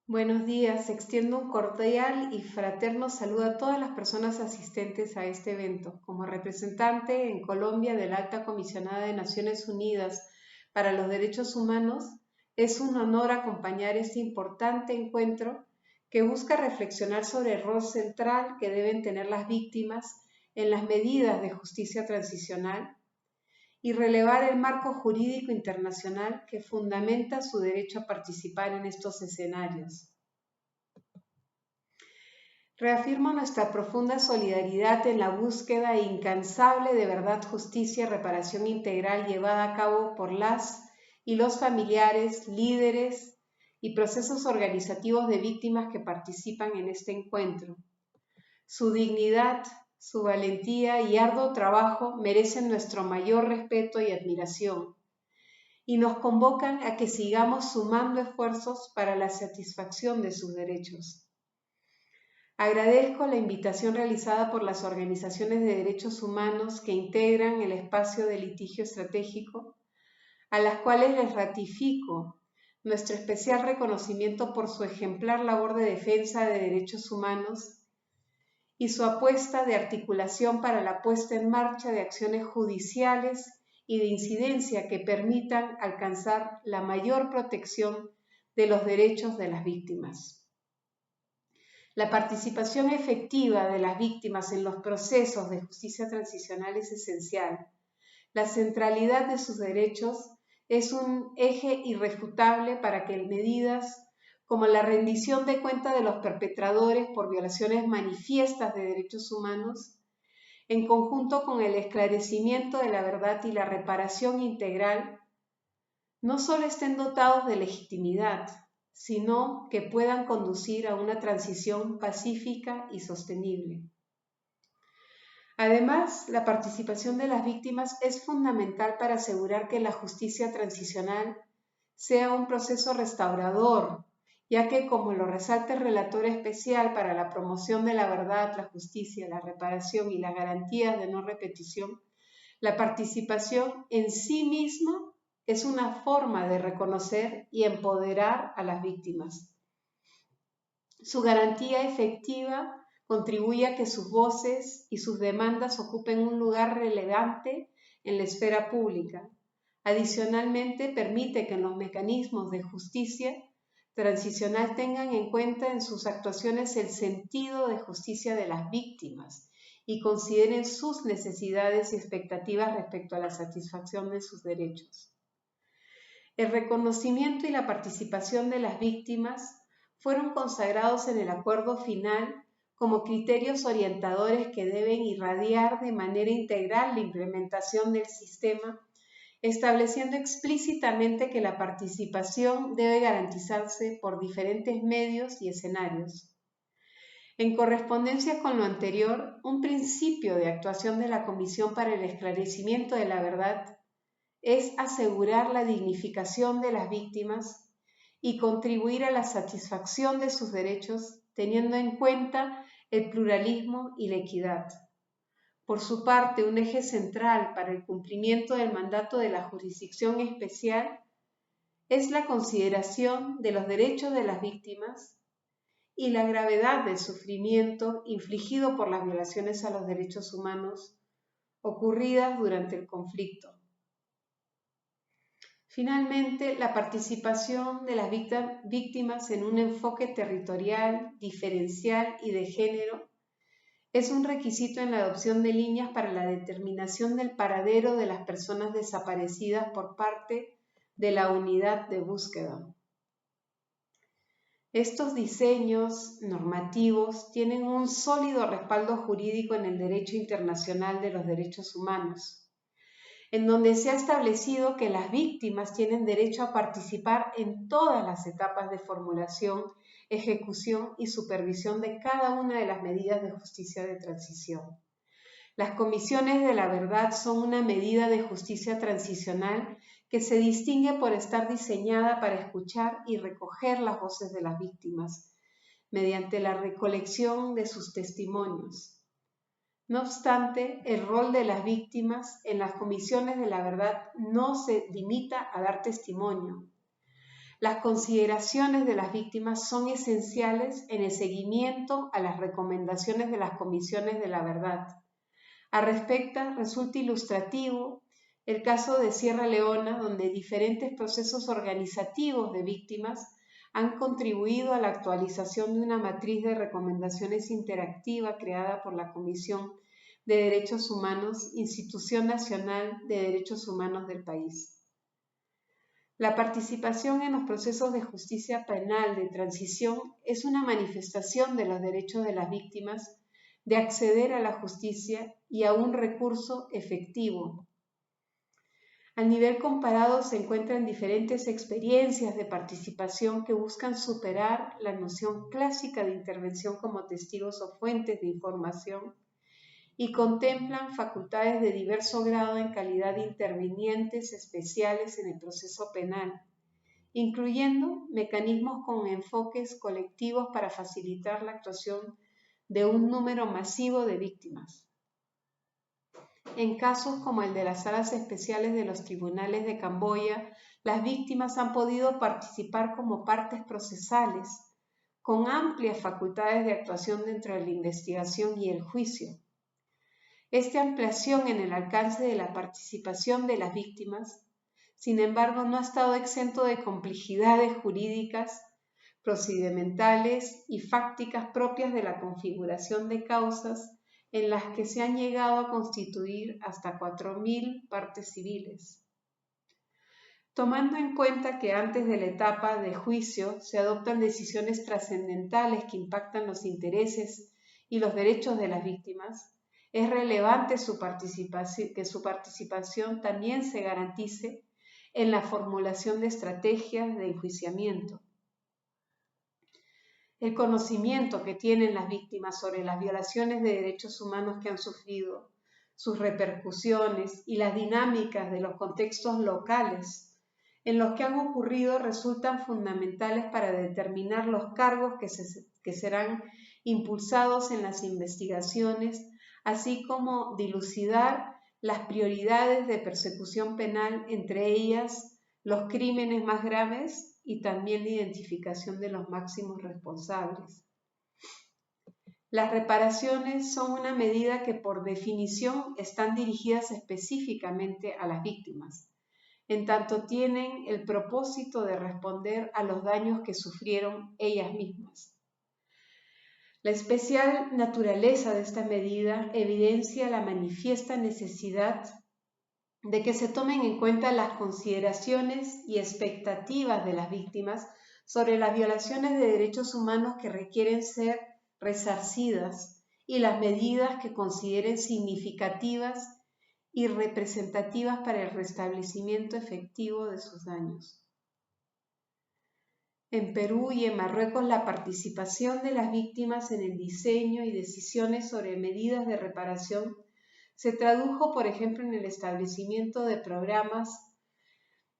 Buenos días, extiendo un cordial y fraterno saludo a todas las personas asistentes a este evento. Como representante en Colombia de la Alta Comisionada de Naciones Unidas para los Derechos Humanos, es un honor acompañar este importante encuentro que busca reflexionar sobre el rol central que deben tener las víctimas en las medidas de justicia transicional y relevar el marco jurídico internacional que fundamenta su derecho a participar en estos escenarios. Reafirmo nuestra profunda solidaridad en la búsqueda incansable de verdad, justicia y reparación integral llevada a cabo por las y los familiares, líderes y procesos organizativos de víctimas que participan en este encuentro. Su dignidad, su valentía y arduo trabajo merecen nuestro mayor respeto y admiración y nos convocan a que sigamos sumando esfuerzos para la satisfacción de sus derechos. Agradezco la invitación realizada por las organizaciones de derechos humanos que integran el espacio de litigio estratégico, a las cuales les ratifico nuestro especial reconocimiento por su ejemplar labor de defensa de derechos humanos y su apuesta de articulación para la puesta en marcha de acciones judiciales y de incidencia que permitan alcanzar la mayor protección de los derechos de las víctimas. La participación efectiva de las víctimas en los procesos de justicia transicional es esencial. La centralidad de sus derechos es un eje irrefutable para que medidas como la rendición de cuenta de los perpetradores por violaciones manifiestas de derechos humanos, en conjunto con el esclarecimiento de la verdad y la reparación integral, no solo estén dotados de legitimidad, sino que puedan conducir a una transición pacífica y sostenible. Además, la participación de las víctimas es fundamental para asegurar que la justicia transicional sea un proceso restaurador, ya que, como lo resalta el relator especial para la promoción de la verdad, la justicia, la reparación y las garantías de no repetición, la participación en sí misma es una forma de reconocer y empoderar a las víctimas. Su garantía efectiva contribuye a que sus voces y sus demandas ocupen un lugar relevante en la esfera pública. Adicionalmente, permite que en los mecanismos de justicia transicional tengan en cuenta en sus actuaciones el sentido de justicia de las víctimas y consideren sus necesidades y expectativas respecto a la satisfacción de sus derechos. El reconocimiento y la participación de las víctimas fueron consagrados en el acuerdo final como criterios orientadores que deben irradiar de manera integral la implementación del sistema, estableciendo explícitamente que la participación debe garantizarse por diferentes medios y escenarios. En correspondencia con lo anterior, un principio de actuación de la Comisión para el Esclarecimiento de la Verdad es asegurar la dignificación de las víctimas y contribuir a la satisfacción de sus derechos, teniendo en cuenta el pluralismo y la equidad. Por su parte, un eje central para el cumplimiento del mandato de la Jurisdicción Especial es la consideración de los derechos de las víctimas y la gravedad del sufrimiento infligido por las violaciones a los derechos humanos ocurridas durante el conflicto. Finalmente, la participación de las víctimas en un enfoque territorial, diferencial y de género es un requisito en la adopción de líneas para la determinación del paradero de las personas desaparecidas por parte de la unidad de búsqueda. Estos diseños normativos tienen un sólido respaldo jurídico en el derecho internacional de los derechos humanos, en donde se ha establecido que las víctimas tienen derecho a participar en todas las etapas de formulación, ejecución y supervisión de cada una de las medidas de justicia de transición. Las comisiones de la verdad son una medida de justicia transicional que se distingue por estar diseñada para escuchar y recoger las voces de las víctimas, mediante la recolección de sus testimonios. No obstante, el rol de las víctimas en las comisiones de la verdad no se limita a dar testimonio. Las consideraciones de las víctimas son esenciales en el seguimiento a las recomendaciones de las comisiones de la verdad. Al respecto, resulta ilustrativo el caso de Sierra Leona, donde diferentes procesos organizativos de víctimas han contribuido a la actualización de una matriz de recomendaciones interactiva creada por la Comisión de Derechos Humanos, Institución Nacional de Derechos Humanos del país. La participación en los procesos de justicia penal de transición es una manifestación de los derechos de las víctimas de acceder a la justicia y a un recurso efectivo. Al nivel comparado se encuentran diferentes experiencias de participación que buscan superar la noción clásica de intervención como testigos o fuentes de información y contemplan facultades de diverso grado en calidad de intervinientes especiales en el proceso penal, incluyendo mecanismos con enfoques colectivos para facilitar la actuación de un número masivo de víctimas. En casos como el de las salas especiales de los tribunales de Camboya, las víctimas han podido participar como partes procesales, con amplias facultades de actuación dentro de la investigación y el juicio. Esta ampliación en el alcance de la participación de las víctimas, sin embargo, no ha estado exento de complejidades jurídicas, procedimentales y fácticas propias de la configuración de causas en las que se han llegado a constituir hasta 4.000 partes civiles. Tomando en cuenta que antes de la etapa de juicio se adoptan decisiones trascendentales que impactan los intereses y los derechos de las víctimas, es relevante que su participación también se garantice en la formulación de estrategias de enjuiciamiento. El conocimiento que tienen las víctimas sobre las violaciones de derechos humanos que han sufrido, sus repercusiones y las dinámicas de los contextos locales en los que han ocurrido resultan fundamentales para determinar los cargos que serán impulsados en las investigaciones, así como dilucidar las prioridades de persecución penal, entre ellas los crímenes más graves y también la identificación de los máximos responsables. Las reparaciones son una medida que por definición están dirigidas específicamente a las víctimas, en tanto tienen el propósito de responder a los daños que sufrieron ellas mismas. La especial naturaleza de esta medida evidencia la manifiesta necesidad de que se tomen en cuenta las consideraciones y expectativas de las víctimas sobre las violaciones de derechos humanos que requieren ser resarcidas y las medidas que consideren significativas y representativas para el restablecimiento efectivo de sus daños. En Perú y en Marruecos, la participación de las víctimas en el diseño y decisiones sobre medidas de reparación se tradujo, por ejemplo, en el establecimiento de programas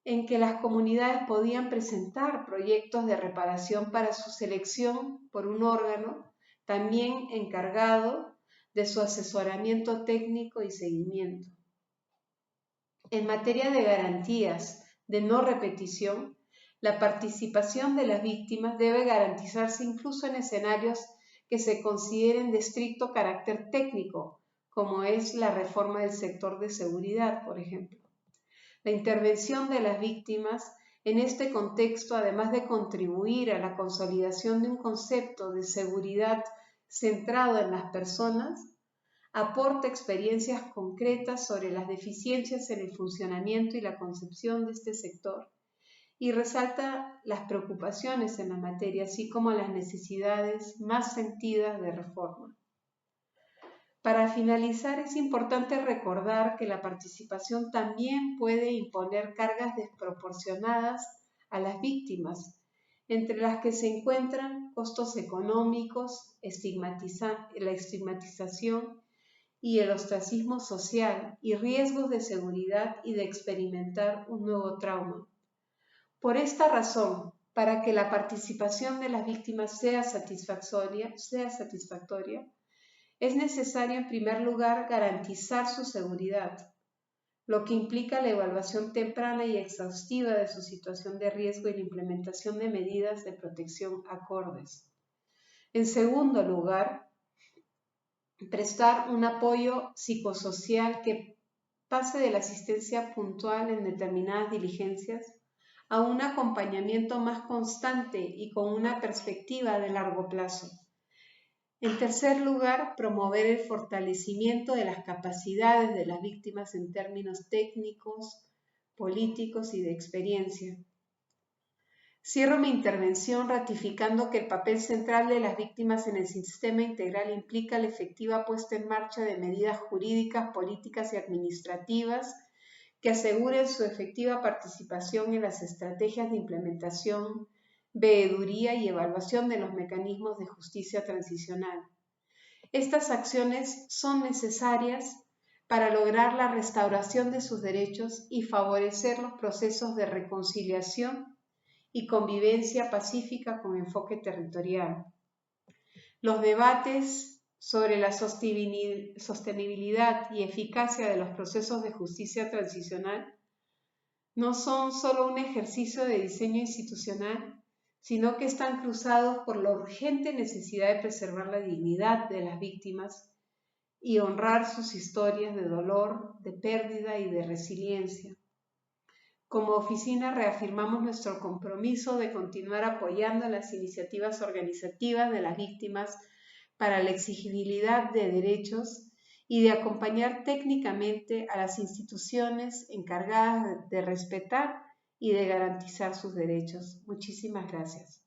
en que las comunidades podían presentar proyectos de reparación para su selección por un órgano, también encargado de su asesoramiento técnico y seguimiento. En materia de garantías de no repetición, la participación de las víctimas debe garantizarse incluso en escenarios que se consideren de estricto carácter técnico, como es la reforma del sector de seguridad, por ejemplo. La intervención de las víctimas en este contexto, además de contribuir a la consolidación de un concepto de seguridad centrado en las personas, aporta experiencias concretas sobre las deficiencias en el funcionamiento y la concepción de este sector y resalta las preocupaciones en la materia, así como las necesidades más sentidas de reforma. Para finalizar, es importante recordar que la participación también puede imponer cargas desproporcionadas a las víctimas, entre las que se encuentran costos económicos, la estigmatización y el ostracismo social y riesgos de seguridad y de experimentar un nuevo trauma. Por esta razón, para que la participación de las víctimas sea satisfactoria, es necesario en primer lugar garantizar su seguridad, lo que implica la evaluación temprana y exhaustiva de su situación de riesgo y la implementación de medidas de protección acordes. En segundo lugar, prestar un apoyo psicosocial que pase de la asistencia puntual en determinadas diligencias a un acompañamiento más constante y con una perspectiva de largo plazo. En tercer lugar, promover el fortalecimiento de las capacidades de las víctimas en términos técnicos, políticos y de experiencia. Cierro mi intervención ratificando que el papel central de las víctimas en el sistema integral implica la efectiva puesta en marcha de medidas jurídicas, políticas y administrativas que aseguren su efectiva participación en las estrategias de implementación, veeduría y evaluación de los mecanismos de justicia transicional. Estas acciones son necesarias para lograr la restauración de sus derechos y favorecer los procesos de reconciliación y convivencia pacífica con enfoque territorial. Los debates sobre la sostenibilidad y eficacia de los procesos de justicia transicional no son solo un ejercicio de diseño institucional, sino que están cruzados por la urgente necesidad de preservar la dignidad de las víctimas y honrar sus historias de dolor, de pérdida y de resiliencia. Como oficina reafirmamos nuestro compromiso de continuar apoyando las iniciativas organizativas de las víctimas para la exigibilidad de derechos y de acompañar técnicamente a las instituciones encargadas de respetar y de garantizar sus derechos. Muchísimas gracias.